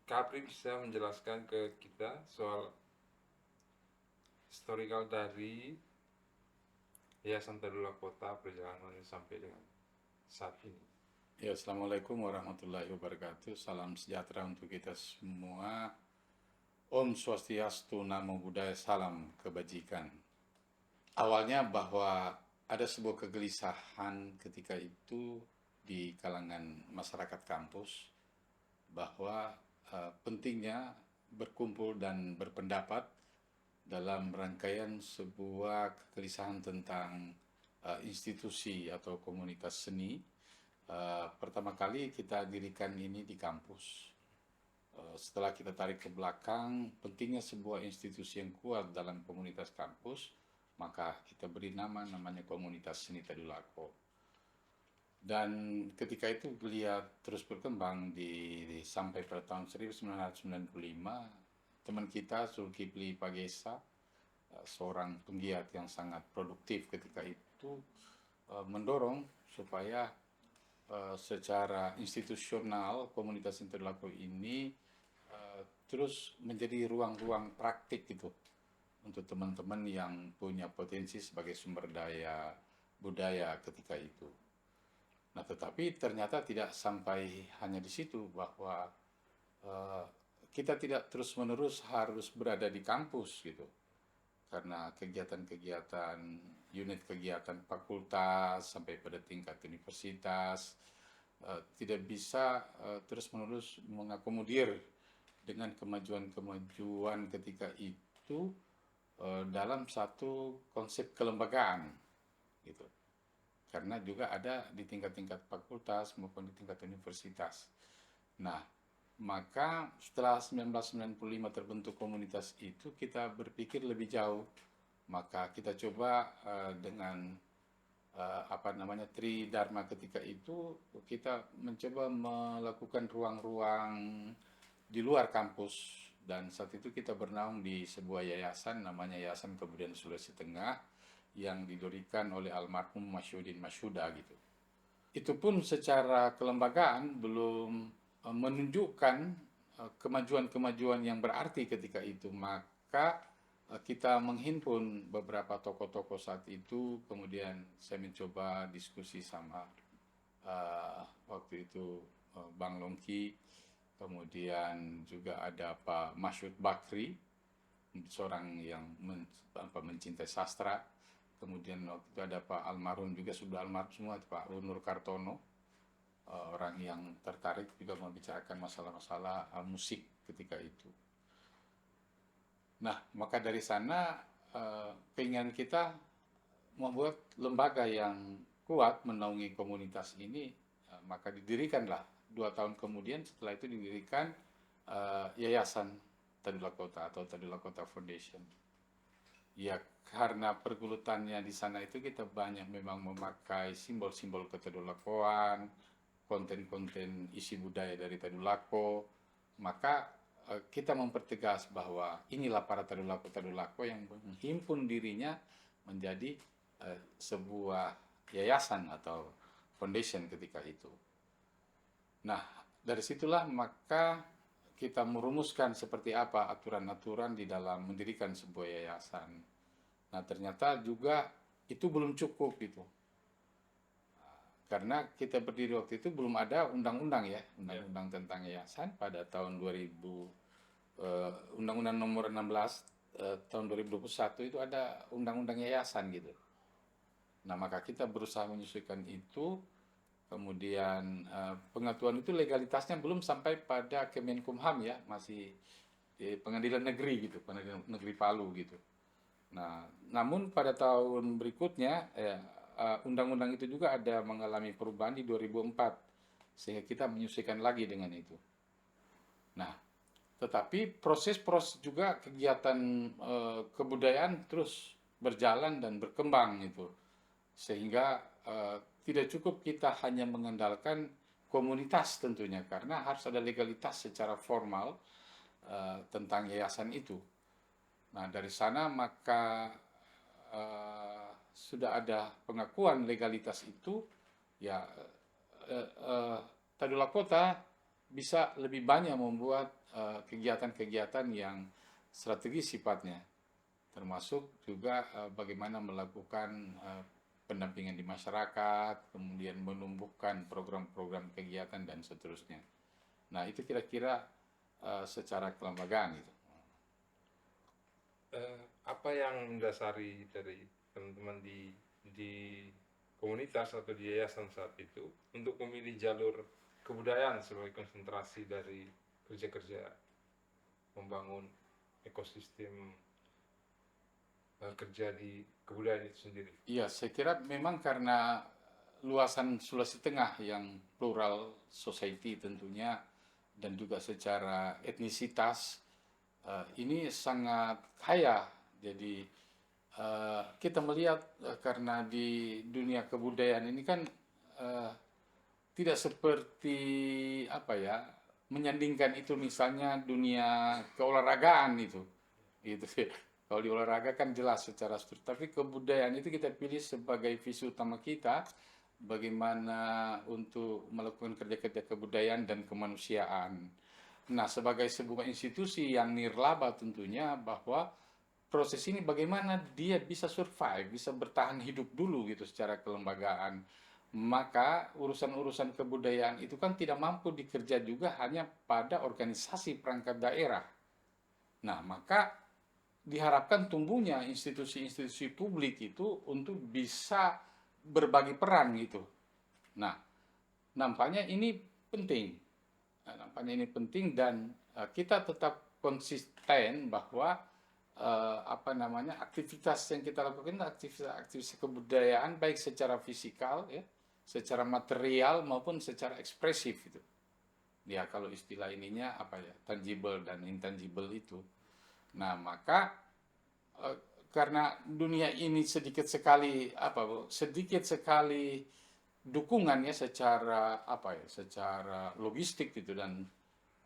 Kapri bisa menjelaskan ke kita soal historical dari Yayasan Tadul Lakota perjalanannya sampai dengan saat ini. Ya, Assalamualaikum warahmatullahi wabarakatuh. Salam sejahtera untuk kita semua. Om Swastiastu, Namo Buddhaya, salam kebajikan. Awalnya bahwa ada sebuah kegelisahan ketika itu di kalangan masyarakat kampus bahwa pentingnya berkumpul dan berpendapat dalam rangkaian sebuah kegelisahan tentang institusi atau komunitas seni. Pertama kali kita dirikan ini di kampus. Setelah kita tarik ke belakang, pentingnya sebuah institusi yang kuat dalam komunitas kampus, maka kita beri namanya komunitas seni Tadulako. Dan ketika itu beliau terus berkembang sampai pada tahun 1995, teman kita Zulkifli Pagesa, seorang penggiat yang sangat produktif ketika itu, mendorong supaya secara institusional komunitas Interlaku ini terus menjadi ruang-ruang praktik gitu untuk teman-teman yang punya potensi sebagai sumber daya budaya ketika itu. Nah, tetapi ternyata tidak sampai hanya di situ bahwa uh, kita tidak terus-menerus harus berada di kampus gitu. Karena kegiatan-kegiatan, unit kegiatan fakultas sampai pada tingkat universitas tidak bisa terus-menerus mengakomodir dengan kemajuan-kemajuan ketika itu dalam satu konsep kelembagaan gitu. Karena juga ada di tingkat-tingkat fakultas maupun di tingkat universitas. Nah, maka setelah 1995 terbentuk komunitas itu, kita berpikir lebih jauh. Maka kita coba dengan Tridharma ketika itu, kita mencoba melakukan ruang-ruang di luar kampus, dan saat itu kita bernaung di sebuah yayasan namanya Yayasan Kebudayaan Sulawesi Tengah yang didirikan oleh almarhum Masyudin Masyuda gitu. Itu pun secara kelembagaan belum menunjukkan kemajuan-kemajuan yang berarti ketika itu. Maka kita menghimpun beberapa tokoh-tokoh saat itu, kemudian saya mencoba diskusi sama waktu itu Bang Longki, kemudian juga ada Pak Masyud Bakri, seorang yang mencintai sastra. Kemudian waktu itu ada Pak almarhum, juga sudah almarhum semua, Pak Nur Kartono, orang yang tertarik juga membicarakan masalah-masalah musik ketika itu. Nah, maka dari sana keinginan kita membuat lembaga yang kuat menaungi komunitas ini, maka didirikanlah 2 tahun kemudian setelah itu didirikan Yayasan Tadulakota atau Tadulakota Foundation. Ya, karena pergulutannya di sana itu kita banyak memang memakai simbol-simbol ketadulakoan, konten-konten isi budaya dari Tadulako, maka kita mempertegas bahwa inilah para Tadulako-Tadulako yang menghimpun dirinya menjadi sebuah yayasan atau foundation ketika itu. Nah, dari situlah maka kita merumuskan seperti apa aturan-aturan di dalam mendirikan sebuah yayasan. Nah, ternyata juga itu belum cukup gitu. Karena kita berdiri waktu itu belum ada undang-undang ya, undang-undang tentang yayasan pada tahun 2000, undang-undang nomor 16 tahun 2021 itu ada undang-undang yayasan gitu. Nah, maka kita berusaha menyesuaikan itu. Kemudian pengaturan itu legalitasnya belum sampai pada Kemenkumham ya, masih di pengadilan negeri gitu, pengadilan negeri Palu gitu. Nah, namun pada tahun berikutnya undang-undang itu juga ada mengalami perubahan di 2004, sehingga kita menyesuaikan lagi dengan itu. Nah, tetapi proses-proses juga kegiatan kebudayaan terus berjalan dan berkembang itu, sehingga tidak cukup kita hanya mengandalkan komunitas tentunya, karena harus ada legalitas secara formal tentang yayasan itu. Nah, dari sana maka sudah ada pengakuan legalitas itu, ya Tadulakota bisa lebih banyak membuat kegiatan-kegiatan yang strategis sifatnya, termasuk juga bagaimana melakukan pendampingan di masyarakat, kemudian menumbuhkan program-program kegiatan dan seterusnya. Nah, itu kira-kira secara kelembagaan itu. Apa yang mendasari dari teman-teman di komunitas atau di yayasan saat itu untuk memilih jalur kebudayaan sebagai konsentrasi dari kerja-kerja membangun ekosistem kerja di kebudayaan itu sendiri? Iya, saya kira memang karena luasan Sulawesi Tengah yang plural society tentunya dan juga secara etnisitas ini sangat kaya. Jadi kita melihat karena di dunia kebudayaan ini kan eh, tidak seperti apa ya menyandingkan itu misalnya dunia keolahragaan itu gitu sih. Kalau di olahraga kan jelas secara struktur, tapi kebudayaan itu kita pilih sebagai visi utama kita bagaimana untuk melakukan kerja-kerja kebudayaan dan kemanusiaan. Nah, sebagai sebuah institusi yang nirlaba tentunya bahwa proses ini bagaimana dia bisa survive, bisa bertahan hidup dulu gitu secara kelembagaan. Maka urusan-urusan kebudayaan itu kan tidak mampu dikerja juga hanya pada organisasi perangkat daerah. Nah, maka diharapkan tumbuhnya institusi-institusi publik itu untuk bisa berbagi peran gitu. Nah, nampaknya ini penting. Nampaknya ini penting dan kita tetap konsisten bahwa apa namanya aktivitas yang kita lakukan aktivitas kebudayaan baik secara fisikal ya, secara material maupun secara ekspresif itu. Ya kalau istilah ininya apa ya tangible dan intangible itu. Nah maka eh, karena dunia ini sedikit sekali dukungannya secara apa ya secara logistik gitu dan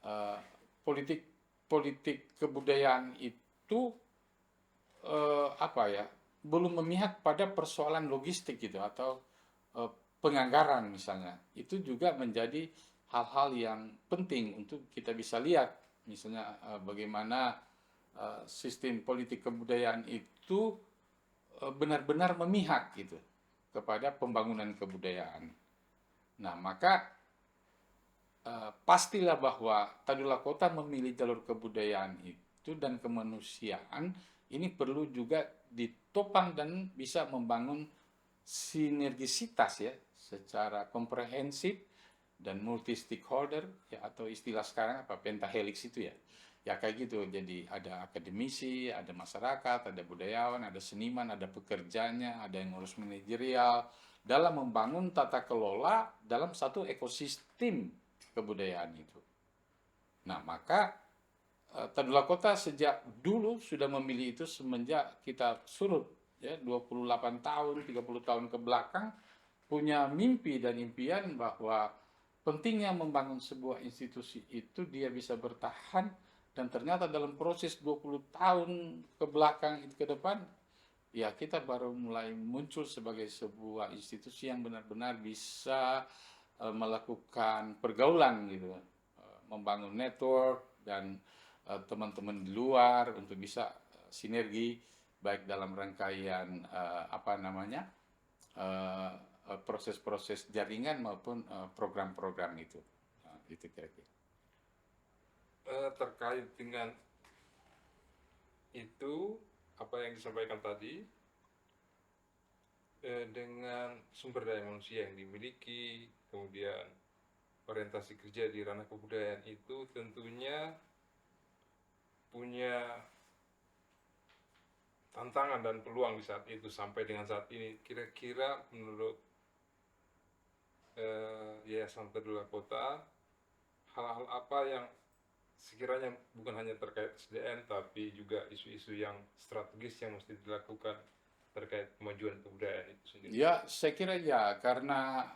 eh, politik politik kebudayaan itu apa ya belum memihak pada persoalan logistik gitu atau eh, penganggaran misalnya itu juga menjadi hal-hal yang penting untuk kita bisa lihat misalnya bagaimana sistem politik kebudayaan itu benar-benar memihak gitu kepada pembangunan kebudayaan. Nah, maka pastilah bahwa Tadulako Kota memilih jalur kebudayaan itu dan kemanusiaan ini perlu juga ditopang dan bisa membangun sinergisitas ya secara komprehensif dan multi stakeholder ya atau istilah sekarang apa pentahelix itu ya. Ya kayak gitu. Jadi ada akademisi, ada masyarakat, ada budayawan, ada seniman, ada pekerjanya, ada yang ngurus manajerial dalam membangun tata kelola dalam satu ekosistem kebudayaan itu. Nah, maka Tadulako Kota sejak dulu sudah memilih itu semenjak kita surut ya 28 tahun, 30 tahun ke belakang punya mimpi dan impian bahwa pentingnya membangun sebuah institusi itu dia bisa bertahan dan ternyata dalam proses 20 tahun ke belakang itu ke depan ya kita baru mulai muncul sebagai sebuah institusi yang benar-benar bisa melakukan pergaulan gitu, membangun network dan teman-teman di luar untuk bisa sinergi baik dalam rangkaian apa namanya proses-proses jaringan maupun program-program itu. Nah, itu kira-kira. Terkait dengan itu apa yang disampaikan tadi dengan sumber daya manusia yang dimiliki, kemudian orientasi kerja di ranah kebudayaan itu tentunya punya tantangan dan peluang di saat itu sampai dengan saat ini. Kira-kira menurut Yayasan Tadulako Kota, hal-hal apa yang sekiranya bukan hanya terkait SDM tapi juga isu-isu yang strategis yang mesti dilakukan terkait kemajuan kebudayaan itu sendiri? Ya, saya kira ya, karena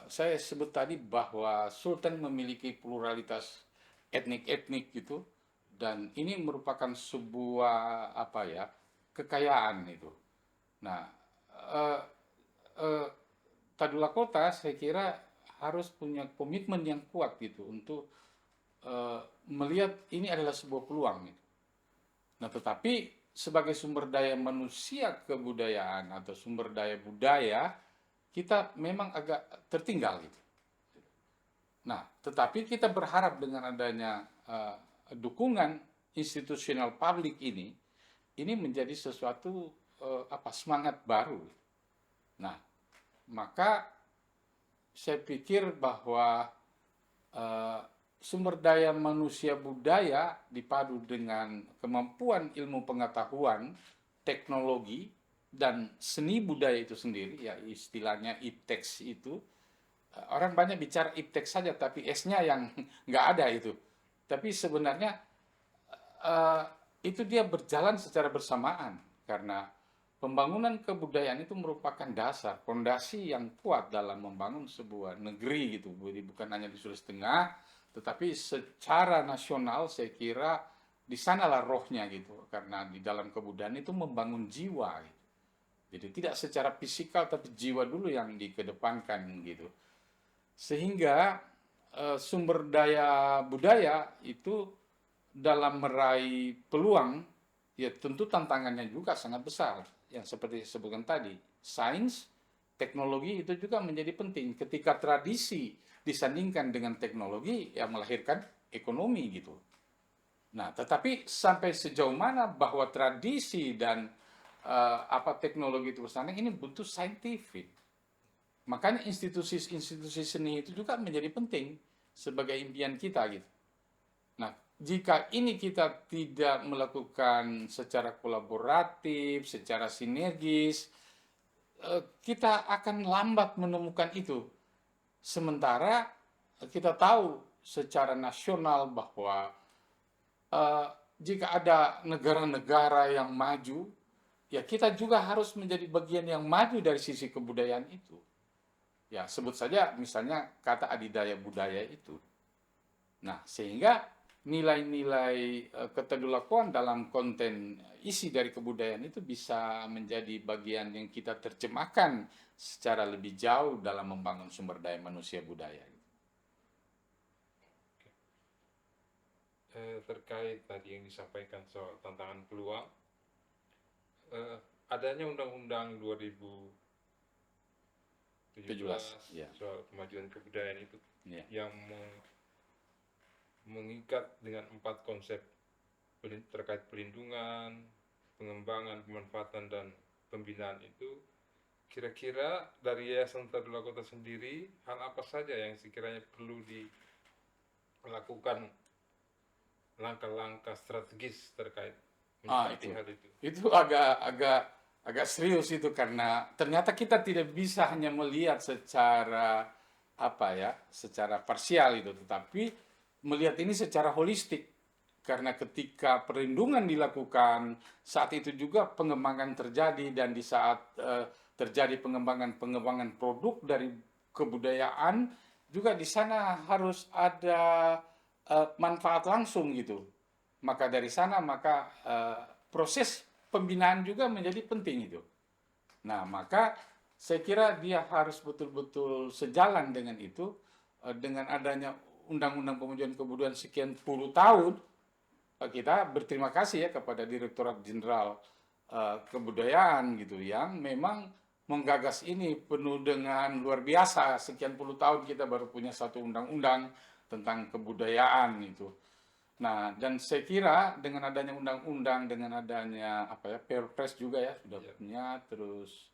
saya sebut tadi bahwa Sultan memiliki pluralitas etnik-etnik gitu, dan ini merupakan sebuah apa ya kekayaan itu. Nah, eh, eh, Tadulako Kota saya kira harus punya komitmen yang kuat gitu untuk melihat ini adalah sebuah peluang gitu. Nah, tetapi sebagai sumber daya manusia kebudayaan atau sumber daya budaya, kita memang agak tertinggal gitu. Nah, tetapi kita berharap dengan adanya dukungan institusional publik ini menjadi sesuatu semangat baru. Nah, maka saya pikir bahwa eh, sumber daya manusia budaya dipadu dengan kemampuan ilmu pengetahuan, teknologi, dan seni budaya itu sendiri, ya istilahnya ipteks itu. Orang banyak bicara ipteks saja, tapi S-nya yang nggak ada itu. Tapi sebenarnya eh, itu dia berjalan secara bersamaan, karena pembangunan kebudayaan itu merupakan dasar, fondasi yang kuat dalam membangun sebuah negeri gitu. Jadi bukan hanya di Sulawesi Tengah, tetapi secara nasional saya kira di sanalah rohnya gitu. Karena di dalam kebudayaan itu membangun jiwa gitu. Jadi tidak secara fisikal tapi jiwa dulu yang dikedepankan gitu. Sehingga sumber daya budaya itu dalam meraih peluang, ya tentu tantangannya juga sangat besar. Yang seperti disebutkan tadi, sains, teknologi itu juga menjadi penting. Ketika tradisi disandingkan dengan teknologi, ya melahirkan ekonomi gitu. Nah, tetapi sampai sejauh mana bahwa tradisi dan teknologi itu bersanding ini butuh saintifik. Makanya institusi-institusi seni itu juga menjadi penting sebagai impian kita gitu. Nah, jika ini kita tidak melakukan secara kolaboratif, secara sinergis, kita akan lambat menemukan itu. Sementara kita tahu secara nasional bahwa eh, jika ada negara-negara yang maju, ya kita juga harus menjadi bagian yang maju dari sisi kebudayaan itu. Ya, sebut saja misalnya kata adidaya budaya itu. Nah, sehingga nilai-nilai keterlakuan dalam konten isi dari kebudayaan itu bisa menjadi bagian yang kita terjemahkan secara lebih jauh dalam membangun sumber daya manusia budaya. Terkait tadi yang disampaikan soal tantangan peluang, adanya Undang-Undang 2017 ya. soal kemajuan kebudayaan itu Ya. yang mengikat dengan 4 konsep terkait perlindungan, pengembangan, pemanfaatan, dan pembinaan itu. Kira-kira dari Yayasan Tadulako Kota sendiri, hal apa saja yang sekiranya perlu dilakukan langkah-langkah strategis terkait menyikapi hal itu? Itu agak serius itu, karena ternyata kita tidak bisa hanya melihat secara secara parsial itu, tetapi melihat ini secara holistik. Karena ketika perlindungan dilakukan, saat itu juga pengembangan terjadi, dan di saat terjadi pengembangan produk dari kebudayaan juga di sana harus ada manfaat langsung gitu. Maka dari sana proses pembinaan juga menjadi penting itu. Nah, maka saya kira dia harus betul-betul sejalan dengan itu, dengan adanya Undang-Undang Pemajuan Kebudayaan sekian puluh tahun. Kita berterima kasih ya kepada Direktorat Jenderal Kebudayaan gitu, yang memang menggagas ini penuh dengan luar biasa. Sekian puluh tahun kita baru punya satu undang-undang tentang kebudayaan itu. Nah, dan saya kira dengan adanya undang-undang, dengan adanya Perpres juga ya sudah punya, terus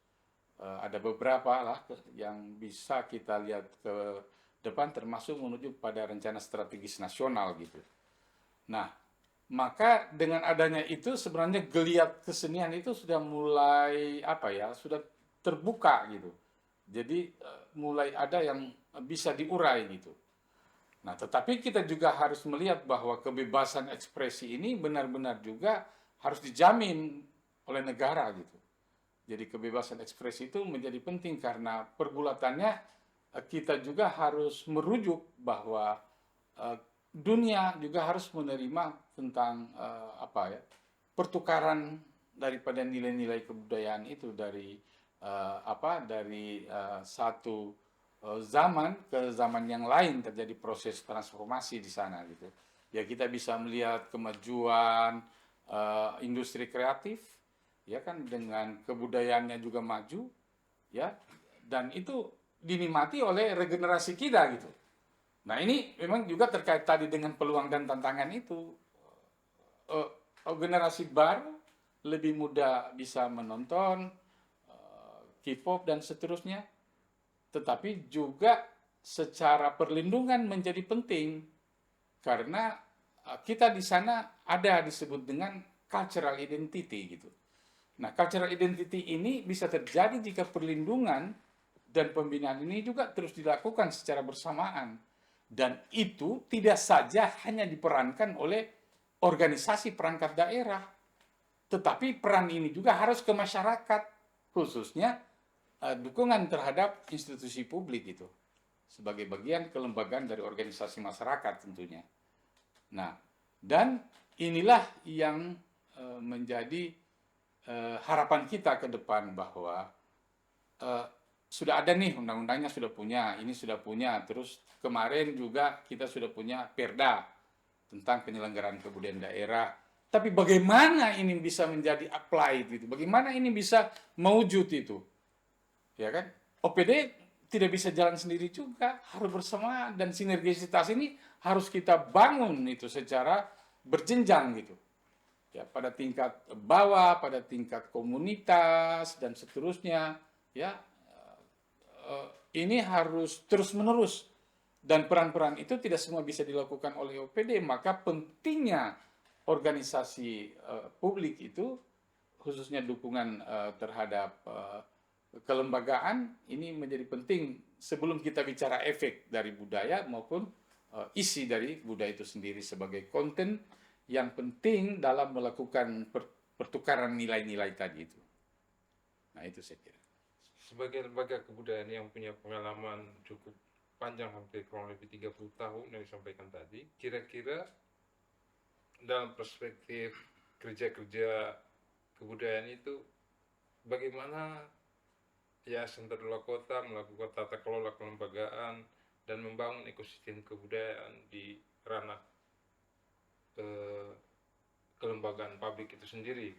ada beberapa lah yang bisa kita lihat ke depan, termasuk menuju pada rencana strategis nasional gitu. Nah, maka dengan adanya itu sebenarnya geliat kesenian itu sudah mulai sudah terbuka gitu. Jadi mulai ada yang bisa diurai gitu. Nah, tetapi kita juga harus melihat bahwa kebebasan ekspresi ini benar-benar juga harus dijamin oleh negara gitu. Jadi kebebasan ekspresi itu menjadi penting, karena pergulatannya kita juga harus merujuk bahwa dunia juga harus menerima tentang pertukaran daripada nilai-nilai kebudayaan itu dari satu zaman ke zaman yang lain terjadi proses transformasi di sana gitu. Ya kita bisa melihat kemajuan industri kreatif, ya kan dengan kebudayaannya juga maju, ya dan itu dinikmati oleh regenerasi kita gitu. Nah ini memang juga terkait tadi dengan peluang dan tantangan itu. Eh, Generasi baru lebih mudah bisa menonton K-pop dan seterusnya, tetapi juga secara perlindungan menjadi penting karena kita di sana ada disebut dengan cultural identity gitu. Nah, cultural identity ini bisa terjadi jika perlindungan dan pembinaan ini juga terus dilakukan secara bersamaan. Dan itu tidak saja hanya diperankan oleh organisasi perangkat daerah, tetapi peran ini juga harus ke masyarakat, khususnya dukungan terhadap institusi publik itu sebagai bagian kelembagaan dari organisasi masyarakat tentunya. Nah, dan inilah yang menjadi harapan kita ke depan bahwa sudah ada nih undang-undangnya sudah punya, ini sudah punya, terus kemarin juga kita sudah punya Perda tentang penyelenggaraan kebudayaan daerah. Tapi bagaimana ini bisa menjadi applied gitu? Bagaimana ini bisa mewujud itu? Ya kan? OPD tidak bisa jalan sendiri juga, harus bersama dan sinergisitas ini harus kita bangun itu secara berjenjang gitu. Ya, pada tingkat bawah, pada tingkat komunitas dan seterusnya, ya ini harus terus-menerus dan peran-peran itu tidak semua bisa dilakukan oleh OPD, maka pentingnya organisasi publik itu khususnya dukungan terhadap kelembagaan ini menjadi penting sebelum kita bicara efek dari budaya maupun isi dari budaya itu sendiri sebagai konten yang penting dalam melakukan pertukaran nilai-nilai tadi itu. Nah itu saya kira. Sebagai lembaga kebudayaan yang punya pengalaman cukup panjang, hampir kurang lebih 30 tahun yang disampaikan tadi, kira-kira dalam perspektif kerja-kerja kebudayaan itu bagaimana Yayasan Tadulako Kota melakukan tata kelola kelembagaan dan membangun ekosistem kebudayaan di ranah kelembagaan publik itu sendiri,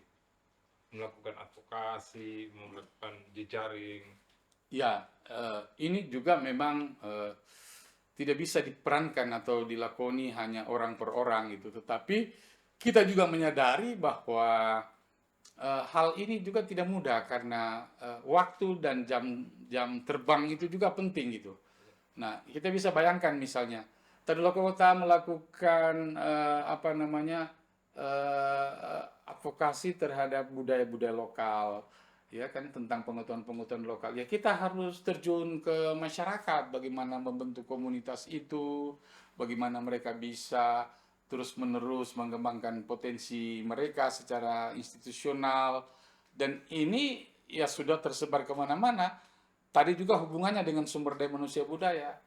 melakukan advokasi, melakukan jejaring. Ya, ini juga memang tidak bisa diperankan atau dilakoni hanya orang per orang gitu, tetapi kita juga menyadari bahwa hal ini juga tidak mudah karena waktu dan jam terbang itu juga penting gitu. Nah, kita bisa bayangkan misalnya Tadulako Kota melakukan apa namanya advokasi terhadap budaya-budaya lokal, ya kan tentang pengetahuan-pengetahuan lokal. Ya kita harus terjun ke masyarakat, bagaimana membentuk komunitas itu, bagaimana mereka bisa terus-menerus mengembangkan potensi mereka secara institusional, dan ini ya sudah tersebar kemana-mana. Tadi juga hubungannya dengan sumber daya manusia budaya.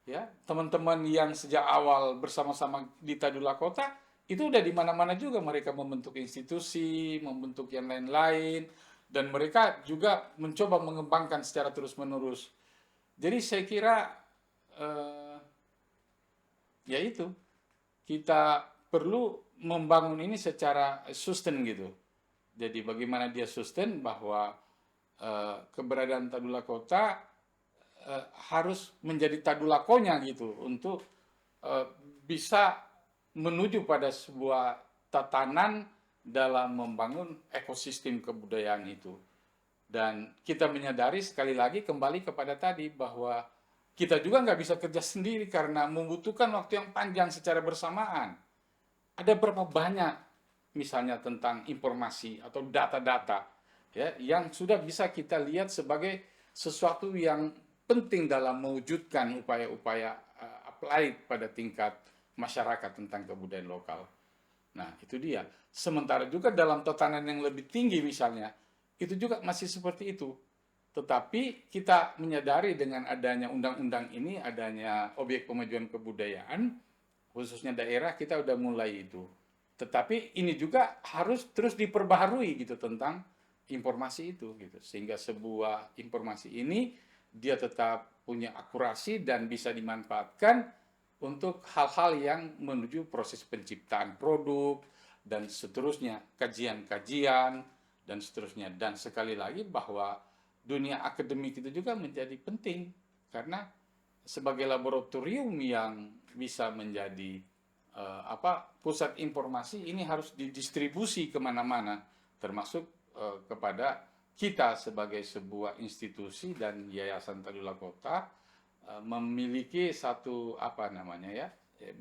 Ya, teman-teman yang sejak awal bersama-sama di Tadula Kota itu udah di mana-mana juga mereka membentuk institusi, membentuk yang lain-lain, dan mereka juga mencoba mengembangkan secara terus-menerus. Jadi saya kira ya itu kita perlu membangun ini secara sustain gitu. Jadi bagaimana dia sustain bahwa keberadaan Tadula Kota harus menjadi tadulakonya gitu untuk bisa menuju pada sebuah tatanan dalam membangun ekosistem kebudayaan itu. Dan kita menyadari sekali lagi kembali kepada tadi bahwa kita juga nggak bisa kerja sendiri karena membutuhkan waktu yang panjang secara bersamaan. Ada berapa banyak misalnya tentang informasi atau data-data ya yang sudah bisa kita lihat sebagai sesuatu yang penting dalam mewujudkan upaya-upaya applied pada tingkat masyarakat tentang kebudayaan lokal. Nah, itu dia. Sementara juga dalam tatanan yang lebih tinggi misalnya, itu juga masih seperti itu. Tetapi kita menyadari dengan adanya undang-undang ini, adanya objek pemajuan kebudayaan, khususnya daerah, kita udah mulai itu. Tetapi ini juga harus terus diperbaharui gitu tentang informasi itu gitu. Sehingga sebuah informasi ini dia tetap punya akurasi dan bisa dimanfaatkan untuk hal-hal yang menuju proses penciptaan produk dan seterusnya, kajian-kajian dan seterusnya. Dan sekali lagi bahwa dunia akademik itu juga menjadi penting karena sebagai laboratorium yang bisa menjadi pusat informasi, ini harus didistribusi kemana-mana, termasuk kepada kita sebagai sebuah institusi dan Yayasan Tadulako Kota memiliki satu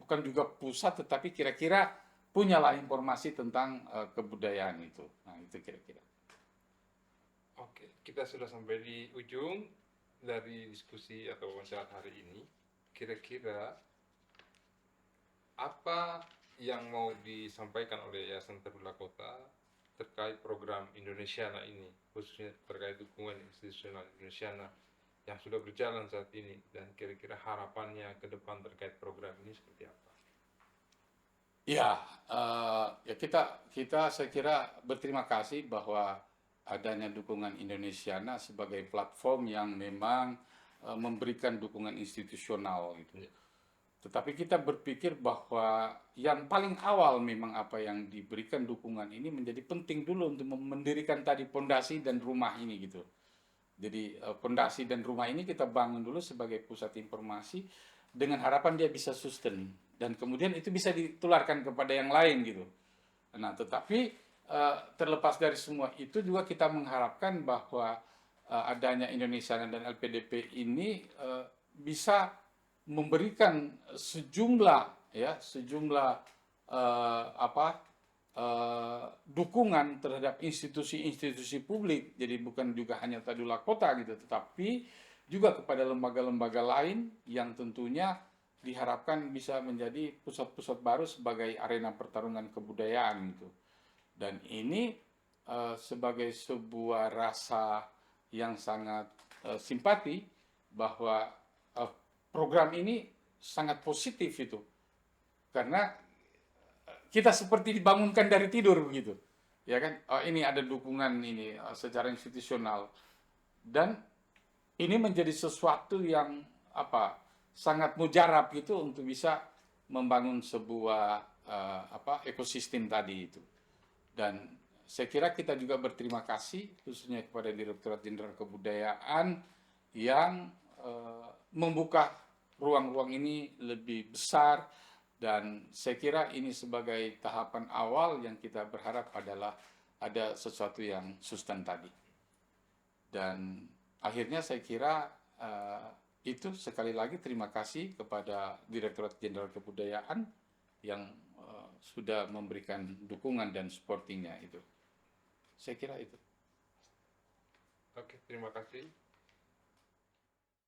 bukan juga pusat, tetapi kira-kira punyalah informasi tentang kebudayaan itu. Nah, itu kira-kira. Oke, kita sudah sampai di ujung dari diskusi atau wawancara hari ini. Kira-kira apa yang mau disampaikan oleh Yayasan Tadulako Kota terkait program Indonesiana ini, khususnya terkait dukungan institusional Indonesiana yang sudah berjalan saat ini, dan kira-kira harapannya ke depan terkait program ini seperti apa? Ya, kita saya kira berterima kasih bahwa adanya dukungan Indonesiana sebagai platform yang memang memberikan dukungan institusional gitu. Ya. Tetapi kita berpikir bahwa yang paling awal memang apa yang diberikan dukungan ini menjadi penting dulu untuk mendirikan tadi pondasi dan rumah ini gitu. Jadi pondasi dan rumah ini kita bangun dulu sebagai pusat informasi dengan harapan dia bisa sustain dan kemudian itu bisa ditularkan kepada yang lain gitu. Nah, tetapi terlepas dari semua itu juga kita mengharapkan bahwa adanya Indonesia dan LPDP ini bisa memberikan sejumlah dukungan terhadap institusi-institusi publik. Jadi bukan juga hanya Tadulako Kota gitu, tetapi juga kepada lembaga-lembaga lain yang tentunya diharapkan bisa menjadi pusat-pusat baru sebagai arena pertarungan kebudayaan gitu. Dan ini sebagai sebuah rasa yang sangat simpati bahwa program ini sangat positif itu. Karena kita seperti dibangunkan dari tidur begitu. Ya kan? Ini ada dukungan ini secara institusional. Dan ini menjadi sesuatu yang sangat mujarab gitu untuk bisa membangun sebuah ekosistem tadi itu. Dan saya kira kita juga berterima kasih khususnya kepada Direktorat Jenderal Kebudayaan yang membuka ruang-ruang ini lebih besar, dan saya kira ini sebagai tahapan awal yang kita berharap adalah ada sesuatu yang sustain tadi. Dan akhirnya saya kira itu sekali lagi terima kasih kepada Direktorat Jenderal Kebudayaan yang sudah memberikan dukungan dan supportingnya itu. Saya kira itu. Oke, terima kasih.